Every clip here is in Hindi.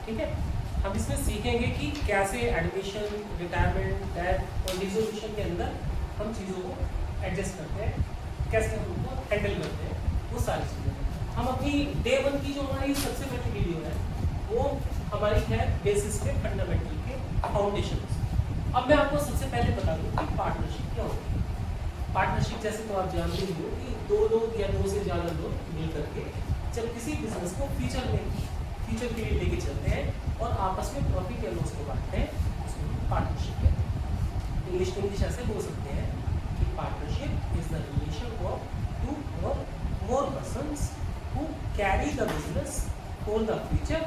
ठीक है। हम इसमें सीखेंगे कि कैसे एडमिशन, रिटायरमेंट, डेथ और डिसोल्यूशन के अंदर हम चीज़ों को एडजस्ट करते हैं, कैसे हम उनको हैंडल करते हैं, वो सारी चीज़ें। हम अपनी डे 1 की जो हमारी सबसे पहली वीडियो है वो हमारी है बेसिस पे, फंडामेंटल के फाउंडेशन। अब मैं आपको सबसे पहले बता दूं कि पार्टनरशिप क्या होती है। पार्टनरशिप जैसे तो आप जानते ही हो कि दो लोग या दो से ज़्यादा लोग मिल करके जब किसी बिजनेस को फ्यूचर के लिए लेके चलते हैं और आपस में प्रॉफिट या लॉस को बांटते हैं, उसको पार्टनरशिप कहते हैं। इंग्लिश ऐसे बोल सकते हैं कि partnership is the relation of two और more persons who carry the business for the future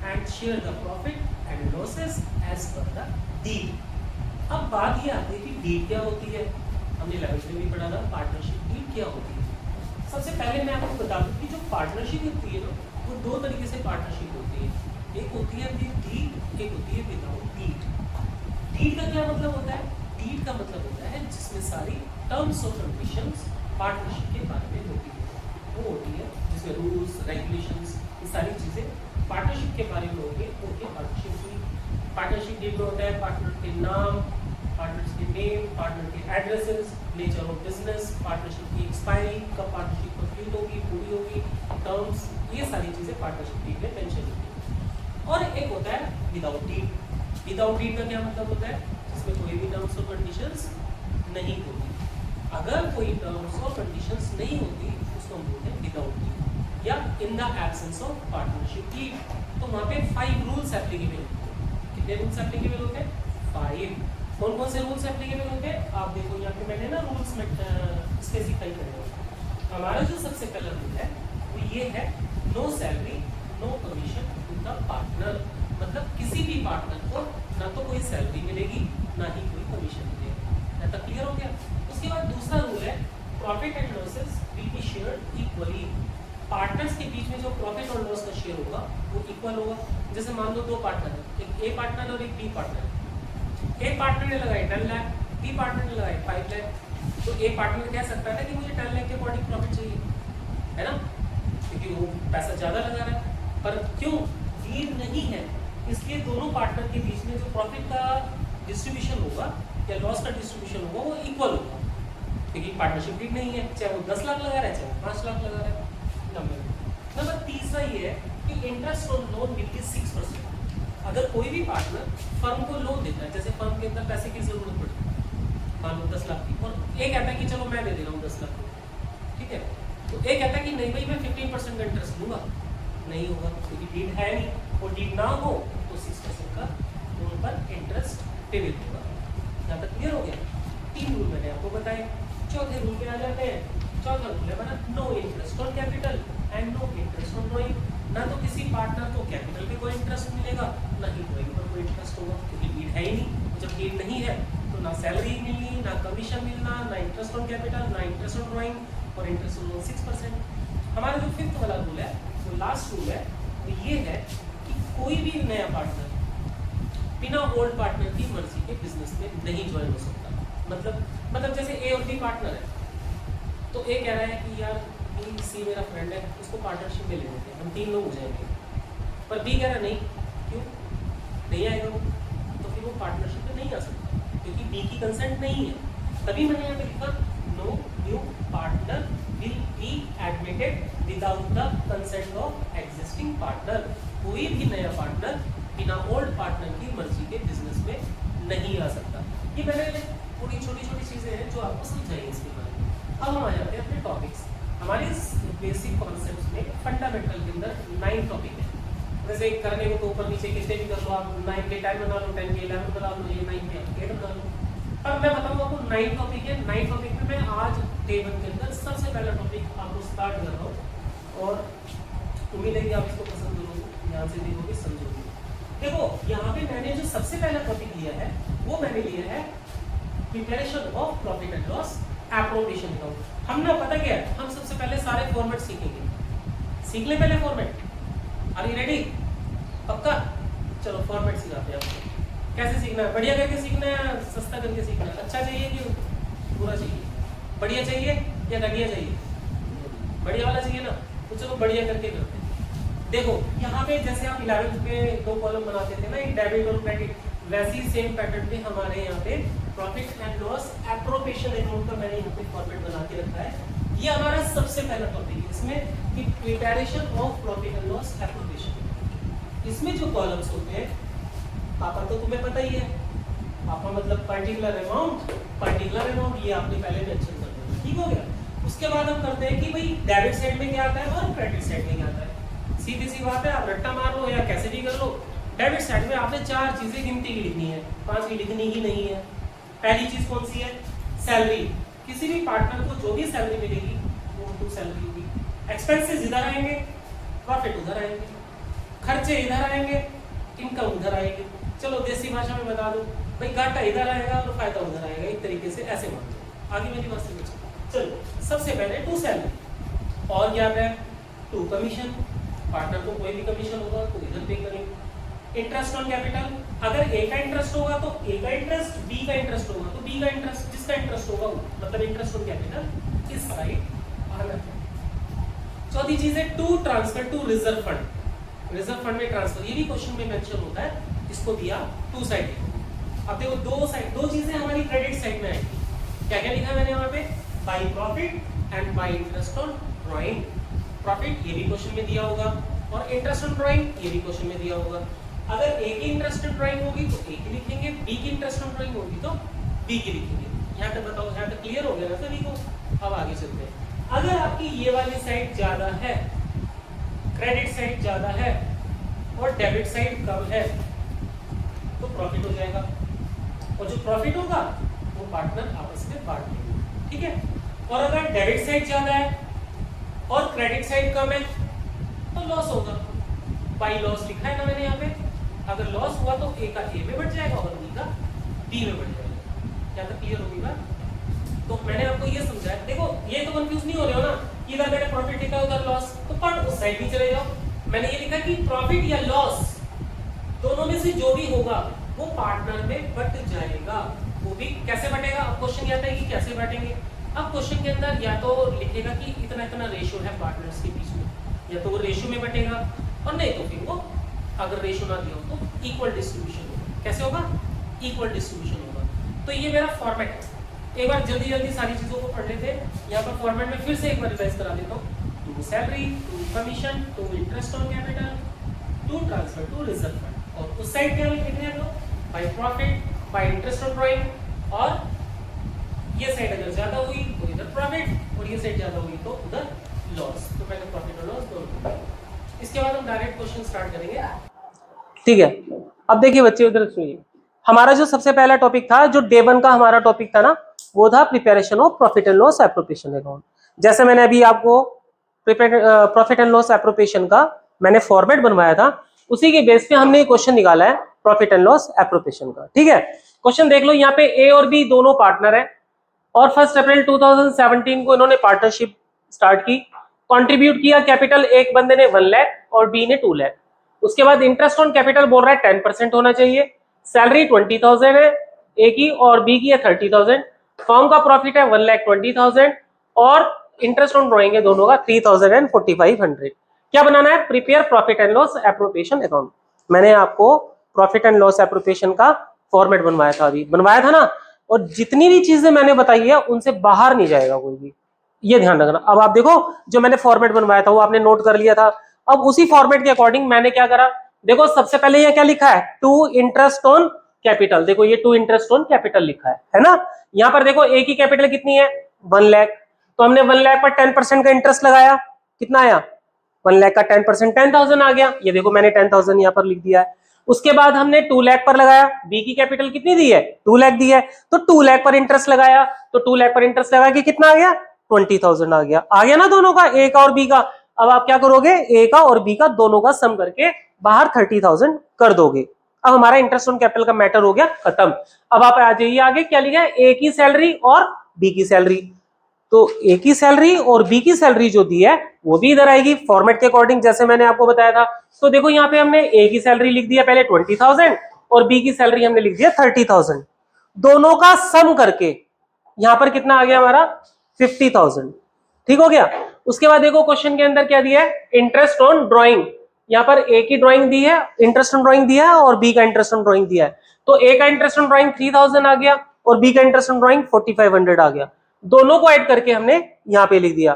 and share the profit and losses as per the deed. अब बात ये आती है कि डीड क्या होती है। हमने 11th में भी पढ़ा था पार्टनरशिप डीड क्या होती है। सबसे पहले मैं आपको बता दूं कि जो पार्टनरशिप होती है ना, वो दो तरीके से पार्टनरशिप होती है। एक होती है विद डीड, एक होती है विदाउट डीड। डीड का क्या मतलब होता है? डीड का मतलब होता है जिसमें सारी टर्म्स और कंडीशंस पार्टनरशिप के बारे में होती है। वो होती है जिसमें रूल्स, रेगुलेशंस, ये सारी चीज़ें पार्टनरशिप के बारे में होंगे। पार्टनरशिप डीड में होता है पार्टनर के नाम, पार्टनर्स के नेम, पार्टनर के addresses, nature of business, partnership की एक्सपायरी, कब पार्टनरशिप कंप्लीट होगी, पूरी होगी, टर्म्स, ये सारी चीज़ें पार्टनरशिप डीड में मेंशन होती है। और एक होता है विदाउट डीड। विदाउट डीड का क्या मतलब होता है? जिसमें कोई भी टर्म्स और कंडीशंस नहीं होती। अगर कोई टर्म्स और कंडीशंस नहीं होती उसको हम बोलते हैं विदाउट डीड या in the absence of partnership deed. तो वहाँ पे 5 रूल्स एप्लीकेबल होते हैं। कितने रूल्स एप्लीकेबल होते हैं? 5। कौन कौन से रूल्स एप्लीकेबल होते हैं? आप देखो यहाँ पे मैंने ना रूल्स में स्पेसिफाई करे हैं। हमारा जो सबसे पहला रूल है वो ये है, no salary no commission to the partner. मतलब किसी भी पार्टनर को ना तो कोई सैलरी मिलेगी ना ही कोई कमीशन मिलेगा। ऐसा क्लियर हो गया? उसके बाद दूसरा रूल है, profit and losses will be shared equally. Partners के बीच में जो प्रॉफिट और लॉस का शेयर होगा वो इक्वल होगा। जैसे मान लो 2 पार्टनर है, एक ए पार्टनर और एक बी पार्टनर। ए पार्टनर ने लगाए 10 लाख, बी पार्टनर ने लगाए 5 लाख। तो ए पार्टनर कह सकता है कि मुझे 10 लाख के अकॉर्डिंग प्रॉफिट चाहिए, है ना, क्योंकि वो पैसा ज़्यादा लगा रहा है। पर क्यों? डीड नहीं है, इसलिए दोनों पार्टनर के बीच में जो प्रॉफिट का डिस्ट्रीब्यूशन होगा या लॉस का डिस्ट्रीब्यूशन होगा वो इक्वल होगा, क्योंकि पार्टनरशिप डीड नहीं है। चाहे वो 10 लाख लगा रहा है, चाहे वो 5 लाख लगा रहा है। नंबर तीसरा ये है कि interest on loan will be 6%। अगर कोई भी पार्टनर फर्म को लोन देता है, जैसे फर्म के अंदर पैसे की जरूरत पड़ती है, मान लो 10 लाख की, और एक कहता है कि चलो मैं दे दे रहा हूँ 10 लाख, ठीक है, तो एक कहता है कि नहीं भाई मैं 15% का इंटरेस्ट दूंगा, नहीं होगा क्योंकि डीड है नहीं। और डीड ना हो तो 6% का लोन पर इंटरेस्ट पेबल होगा। यहाँ तक क्लियर हो गया? 3 रूल मैंने आपको बताए। चौथे रूल पे आ जाते हैं। चौथा रूल है बना, no interest on capital and no interest on drawing. ना तो किसी पार्टनर को कैपिटल पे कोई इंटरेस्ट मिलेगा, ना ही ड्रॉइंग पर कोई इंटरेस्ट होगा, क्योंकि डीड है ही नहीं। जब डीड नहीं है तो ना सैलरी मिलनी, ना कमीशन मिलना, ना इंटरेस्ट ऑन कैपिटल, ना इंटरेस्ट ऑन ड्रॉइंग, और इंटरेस्ट ऑन लोन 6%। हमारा जो 5th वाला रूल है, वो लास्ट रूल है, वो ये है कि कोई भी नया पार्टनर बिना ओल्ड पार्टनर की मर्जी के बिजनेस में नहीं ज्वाइन हो सकता। मतलब जैसे ए और बी पार्टनर है, तो ए कह रहा है कि यार बी सी मेरा फ्रेंड है, उसको पार्टनरशिप में ले लेते हैं, हम 3 लोग हो जाएंगे। पर बी कह रहा नहीं, क्यों नहीं आएगा वो, तो फिर वो पार्टनरशिप में नहीं आ सकता, क्योंकि बी की कंसेंट नहीं है। तभी मैंने यहाँ पे लिखा, no new partner will be admitted without the consent of existing partner. कोई भी नया पार्टनर बिना ओल्ड पार्टनर की मर्जी के बिजनेस में नहीं आ सकता। ये मैंने थोड़ी छोटी छोटी चीज़ें हैं जो आपको समझाई इसके बारे में। अब हम आ जाते हैं अपने टॉपिक्स। हमारे इस बेसिक कॉन्सेप्ट्स में फंडामेंटल के अंदर 9 टॉपिक है। वैसे करने को तो ऊपर नीचे कितने भी कर लो आप, 9 के 10 बना लो, 10 के 11 बना लो, ये 9 के 8 बना लो। अब मैं बताऊँ आपको 9 टॉपिक है। 9 टॉपिक में मैं आज टेबल के अंदर सबसे पहला टॉपिक आपको स्टार्ट कर रहा हूँ, और उम्मीद है कि आप इसको पसंद करोगे, ध्यान से देखोगे, समझोगे। देखो यहाँ पे मैंने जो सबसे पहला टॉपिक लिया है वो मैंने लिया है preparation of profit and loss appropriation account. हमने पता क्या है, हम सबसे पहले सारे फॉर्मेट सीखेंगे। सीख ले पहले फॉर्मेट। Are you ready? पक्का? चलो फॉर्मेट सिखाते हैं आपको। कैसे सीखना है? बढ़िया करके सीखना है, सस्ता करके सीखना है? अच्छा चाहिए कि बुरा चाहिए? बढ़िया चाहिए या घटिया चाहिए? बढ़िया वाला चाहिए ना, तो चलो बढ़िया करके करते हैं। देखो यहाँ पे जैसे आप 11th में 2 कॉलम बनाते थे ना, एक डेबिट और क्रेडिट, वैसे ही सेम पैटर्न पे हमारे यहाँ पे profit and loss appropriation account का मैंने यहाँ पे फॉर्मेट बना के रखा है। ये हमारा सबसे पहला टॉपिक है इसमें कि preparation of profit and loss appropriation. इसमें जो कॉलम्स होते हैं पापा तो तुम्हें पता ही है, पापा मतलब पर्टिकुलर अमाउंट, ये आपने पहले मेंशन कर दिया, ठीक हो गया। उसके बाद हम करते हैं कि भाई डेबिट साइड में क्या आता है और क्रेडिट साइड में क्या आता है। सीधी सी बात है, आप रट्टा मार लो या कैसे भी कर लो। डेबिट साइड में आपने 4 चीजें गिनती की लिखनी है, 5 की लिखनी ही नहीं है। पहली चीज कौन सी है? सैलरी। किसी भी पार्टनर को जो भी सैलरी मिलेगी वो उनको सैलरी होगी। एक्सपेंसेस इधर आएंगे, प्रॉफिट उधर आएंगे, खर्चे इधर आएंगे, इनकम उधर आएगी। चलो देसी भाषा में बता दो भाई, घाटा इधर आएगा और फायदा उधर आएगा, एक तरीके से ऐसे मान लो। आगे मेरी बात समझो। चलो सबसे पहले टू सैलरी, और क्या है? To commission. पार्टनर को कोई भी कमीशन होगा तो इधर पे करेंगे। इंटरेस्ट ऑन कैपिटल, अगर ए का इंटरेस्ट होगा तो ए का इंटरेस्ट, बी का इंटरेस्ट होगा तो बी का इंटरेस्ट, जिसका इंटरेस्ट होगा वो, मतलब इंटरेस्ट ऑन कैपिटल इस साइड आना है। चौथी चीज है to transfer to reserve fund. Reserve fund में ट्रांसफर, ये भी क्वेश्चन में मेंशन होता है, इसको दिया टू साइड। अब देखो दो चीजें हमारी क्रेडिट साइड में आएगी। क्या क्या लिखा है मैंने यहाँ पे? By profit and by interest on drawing. Profit ये भी क्वेश्चन में दिया होगा, और इंटरेस्ट ऑन ड्राइंग ये भी क्वेश्चन में दिया होगा। अगर ए की इंटरेस्ट ऑन ड्राइंग होगी तो ए की लिखेंगे, बी की इंटरेस्ट ऑन ड्राइंग होगी तो बी की लिखेंगे। यहाँ तक बताओ, यहाँ तक क्लियर हो गया ना सभी को? अब आगे चलते हैं। अगर आपकी ये वाली साइड ज्यादा है, क्रेडिट साइड ज्यादा है और डेबिट साइड कम है, तो प्रॉफिट हो जाएगा, और जो प्रॉफिट होगा वो पार्टनर आपस में बांट लेंगे, ठीक है। और अगर डेबिट साइड ज्यादा है और क्रेडिट साइड कम है तो लॉस होगा। बाई लॉस लिखा है ना मैंने यहाँ पे। अगर लॉस हुआ तो ए का ए में बढ़ जाएगा और बी का बी में बढ़ जाएगा। क्या क्लियर होगी बात? तो मैंने आपको ये समझाया। देखो ये तो कंफ्यूज नहीं हो रहे हो ना, इधर मैंने प्रॉफिट लिखा उधर लॉस, तो पढ़ उस साइड भी चले जाओ। मैंने ये लिखा कि प्रॉफिट या लॉस दोनों में से जो भी होगा वो पार्टनर में बट जाएगा। वो भी कैसे बटेगा? अब क्वेश्चन ये आता है कि कैसे बांटेंगे। अब क्वेश्चन के अंदर या तो लिखेगा कि इतना इतना रेशियो है पार्टनर्स के बीच में, या तो वो रेशियो में बटेगा, और नहीं तो फिर वो अगर रेशियो ना दिया हो तो इक्वल डिस्ट्रीब्यूशन होगा। कैसे होगा? इक्वल डिस्ट्रीब्यूशन होगा। तो ये मेरा फॉर्मेट है। एक बार जल्दी जल्दी सारी चीजों को पढ़ लेते हैं। यहाँ पर फॉर्मेट में फिर से एक बार रिवाइज करा देता हूँ। To salary, to commission, to interest on capital, to transfer to reserve fund, और उस साइड क्या लिखने हैं तो by profit, by interest on drawing. और ये साइड अगर ज्यादा हुई तो इधर प्रॉफिट, और ये साइड ज्यादा हुई तो उधर लॉस। तो पहले प्रॉफिट और लॉस दोनों। इसके बाद हम डायरेक्ट क्वेश्चन स्टार्ट करेंगे, ठीक है। अब देखिए बच्चे उधर सुनिए। हमारा जो सबसे पहला टॉपिक था, जो डे 1 का हमारा टॉपिक था ना, वो था preparation of profit and loss appropriation account. जैसे मैंने अभी आपको प्रॉफिट एंड लॉस एप्रोप्रिएशन का मैंने फॉर्मेट बनवाया था, उसी के बेस पे हमने क्वेश्चन निकाला है प्रॉफिट एंड लॉस एप्रोप्रिएशन का, ठीक है। क्वेश्चन देख लो, यहाँ पे ए और बी दोनों पार्टनर है, और 1 अप्रैल 2017 को इन्होंने पार्टनरशिप स्टार्ट की। कंट्रीब्यूट किया कैपिटल, एक बंदे ने 1 लाख और बी ने 2 लाख। उसके बाद इंटरेस्ट ऑन कैपिटल बोल रहा है 10% होना चाहिए। सैलरी 20,000 है ए की और बी की है 30,000। फर्म का प्रॉफिट है 1,20,000 और इंटरेस्ट ऑन ड्रॉइंग है दोनों का 3,000 एंड 4,500। क्या बनाना है? Prepare profit and loss appropriation account. मैंने आपको प्रॉफिट एंड लॉस एप्रोप्रिएशन का फॉर्मेट बनवाया था, अभी बनवाया था ना, और जितनी भी चीजें मैंने बताई है उनसे बाहर नहीं जाएगा कोई भी, ये ध्यान रखना। अब आप देखो, जो मैंने फॉर्मेट बनवाया था वो आपने नोट कर लिया था। अब उसी फॉर्मेट के अकॉर्डिंग मैंने क्या करा, देखो सबसे पहले ये क्या लिखा है? To interest on capital. देखो ये टू इंटरेस्ट ऑन कैपिटल लिखा है ना। यहाँ पर देखो ए की कैपिटल कितनी है? 1 लाख। तो हमने 1 लाख पर 10% का इंटरेस्ट लगाया, कितना आया? 1 लाख का 10% 10,000 आ गया। ये देखो मैंने 10,000 यहाँ पर लिख दिया है। उसके बाद हमने 2 लाख पर लगाया, बी की कैपिटल कितनी दी है? 2 लाख दी है, तो 2 लाख पर इंटरेस्ट लगाया, तो 2 लाख पर इंटरेस्ट लगा के कितना आ गया? 20,000 आ गया। आ गया ना दोनों का, ए का और बी का। अब आप क्या करोगे? ए का और बी का दोनों का सम करके बाहर 30,000 कर दोगे। अब हमारा इंटरेस्ट ऑन कैपिटल का मैटर हो गया खत्म। अब आप आ जाइए आगे, क्या लिखा है? ए की सैलरी और बी की सैलरी। तो ए की सैलरी और बी की सैलरी जो दी है वो भी इधर आएगी फॉर्मेट के अकॉर्डिंग, जैसे मैंने आपको बताया था। तो देखो यहाँ पे हमने ए की सैलरी लिख दिया पहले 20,000 और बी की सैलरी हमने लिख दिया 30,000। दोनों का सम करके यहाँ पर कितना आ गया हमारा? 50,000। ठीक हो गया। उसके बाद देखो क्वेश्चन के अंदर क्या दिया है? Interest on drawing. यहाँ पर ए की ड्राइंग दी है, इंटरेस्ट ऑन ड्राइंग दिया है, और बी का इंटरेस्ट ऑन ड्राइंग दिया है। तो ए का इंटरेस्ट ऑन ड्राइंग 3000 आ गया और बी का इंटरेस्ट ऑन ड्राइंग 4500 आ गया। दोनों को ऐड करके हमने यहाँ पे लिख दिया।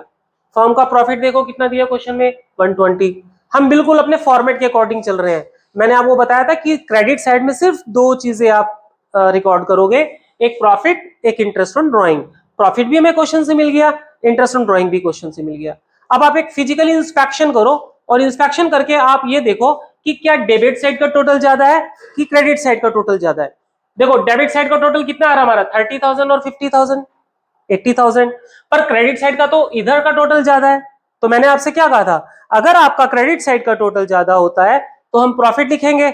फर्म का प्रॉफिट देखो कितना दिया क्वेश्चन में, 120। हम बिल्कुल अपने फॉर्मेट के अकॉर्डिंग चल रहे हैं। मैंने आपको बताया था कि क्रेडिट साइड में सिर्फ दो चीजें आप रिकॉर्ड करोगे, एक प्रॉफिट, एक इंटरेस्ट ऑन ड्राइंग। प्रॉफिट भी हमें क्वेश्चन से मिल गया, इंटरेस्ट ऑन ड्राइंग भी क्वेश्चन से मिल गया। अब आप एक फिजिकल इंस्पेक्शन करो और इंस्पेक्शन करके आप ये देखो कि क्या डेबिट साइड का टोटल ज्यादा है कि क्रेडिट साइड का टोटल ज्यादा है। देखो डेबिट साइड का टोटल कितना आ रहा हमारा, 30,000 और 50,000, 80,000। पर क्रेडिट साइड का तो इधर का टोटल ज्यादा है। तो मैंने आपसे क्या कहा था, अगर आपका क्रेडिट साइड का टोटल ज्यादा होता है तो हम प्रॉफिट लिखेंगे,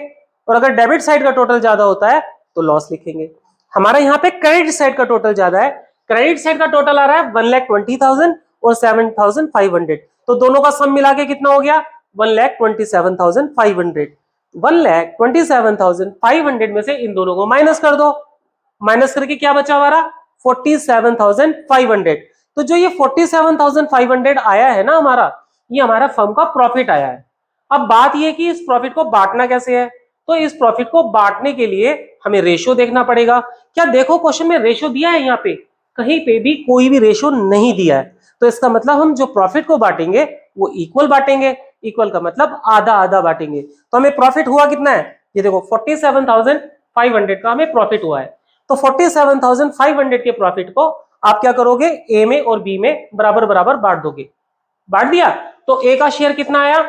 और अगर डेबिट साइड का टोटल ज्यादा होता है तो लॉस लिखेंगे। हमारा यहाँ पे क्रेडिट साइड का टोटल ज्यादा है। क्रेडिट साइड का टोटल आ रहा है 1,20,000 और 7,500। तो दोनों का सम मिला के कितना हो गया, 1,27,500। 1,27,500 में से इन दोनों को माइनस कर दो। माइनस करके क्या बचा हमारा, 47,500। तो जो ये 47,500 आया है ना हमारा, ये हमारा फर्म का प्रॉफिट आया है। अब बात ये कि इस प्रॉफिट को बांटना कैसे है। तो इस प्रॉफिट को बांटने के लिए हमें रेशियो देखना पड़ेगा। क्या देखो क्वेश्चन में रेशियो दिया है, यहाँ पे कहीं पे भी कोई भी रेशियो नहीं दिया है। तो इसका मतलब हम जो प्रॉफिट को बांटेंगे वो इक्वल बांटेंगे। इक्वल का मतलब आधा आधा बांटेंगे। तो हमें प्रॉफिट हुआ कितना है, ये देखो 47,500 का हमें प्रॉफिट हुआ है। तो 47,500 के प्रॉफिट को आप क्या करोगे, ए में और बी में बराबर बराबर बांट दोगे। बांट दिया तो ए का शेयर कितना आया,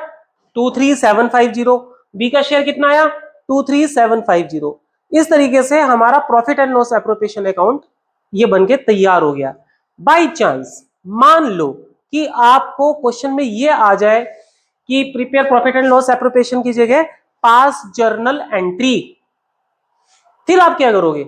23,750। बी का शेयर कितना आया, 23,750। इस तरीके से हमारा profit and loss appropriation account ये बनके तैयार हो गया। बाय चांस मान लो कि आपको क्वेश्चन में ये आ जाए कि prepare profit and loss appropriation की जगह पास जर्नल एंट्री, फिर आप क्या करोगे,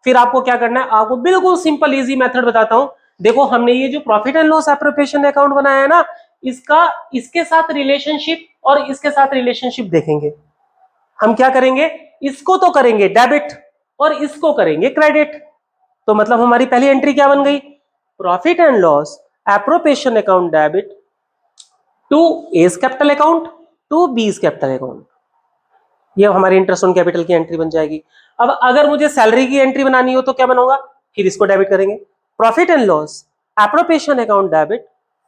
फिर आपको क्या करना है, आपको बिल्कुल सिंपल इजी मेथड बताता हूं। देखो हमने ये जो profit and loss appropriation account बनाया है ना, इसका इसके साथ रिलेशनशिप और इसके साथ रिलेशनशिप देखेंगे। हम क्या करेंगे, इसको तो करेंगे डेबिट और इसको करेंगे क्रेडिट। तो मतलब हमारी पहली एंट्री क्या बन गई, profit and loss appropriation account debit to A's capital account to B's capital account. ये हमारी इंटरेस्ट ऑन कैपिटल की एंट्री बन जाएगी। अब अगर मुझे सैलरी की एंट्री बनानी हो तो क्या बनाऊंगा, फिर इसको डेबिट करेंगे, profit and loss appropriation account debit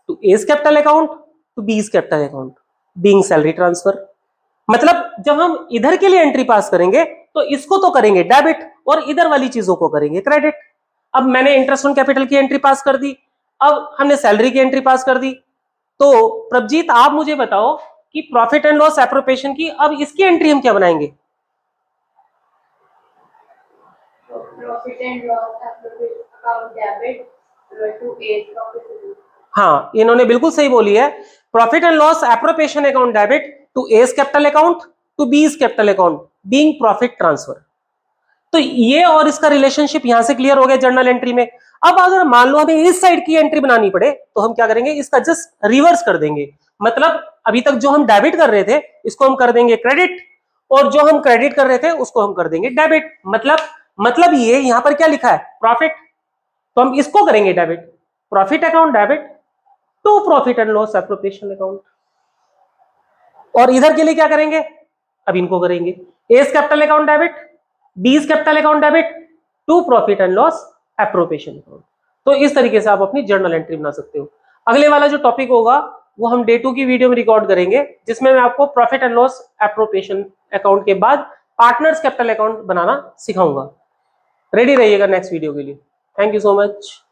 to A's capital account to B's capital account being salary transfer. मतलब जब हम इधर के लिए एंट्री पास करेंगे तो इसको तो करेंगे डेबिट और इधर वाली चीजों को करेंगे क्रेडिट। अब मैंने इंटरेस्ट ऑन कैपिटल की एंट्री पास कर दी, अब हमने सैलरी की एंट्री पास कर दी। तो प्रभजीत आप मुझे बताओ कि प्रॉफिट एंड लॉस एप्रोप्रिएशन की अब इसकी एंट्री हम क्या बनाएंगे, profit and loss account debit to A's profit. हाँ इन्होंने बिल्कुल सही बोली है, profit and loss appropriation account debit to A's capital account to B's capital account being profit transfer. तो ये और इसका रिलेशनशिप यहां से क्लियर हो गया जर्नल एंट्री में। अब अगर मान लो हमें इस साइड की एंट्री बनानी पड़े तो हम क्या करेंगे, इसका जस्ट रिवर्स कर देंगे। मतलब अभी तक जो हम डेबिट कर रहे थे इसको हम कर देंगे क्रेडिट, और जो हम क्रेडिट कर रहे थे उसको हम कर देंगे डेबिट। मतलब ये यहां पर क्या लिखा है, प्रॉफिट, तो हम इसको करेंगे debit, profit account debit to profit and loss appropriation account. और इधर के लिए क्या करेंगे, अब इनको करेंगे A's capital account debit, B's capital account debit to profit and loss appropriation account. तो इस तरीके से आप अपनी जर्नल एंट्री बना सकते हो। अगले वाला जो टॉपिक होगा वो हम डे 2 की वीडियो में रिकॉर्ड करेंगे, जिसमें मैं आपको profit and loss appropriation account के बाद पार्टनर्स कैपिटल अकाउंट बनाना सिखाऊंगा। रेडी रहिएगा नेक्स्ट वीडियो के लिए। Thank you so much.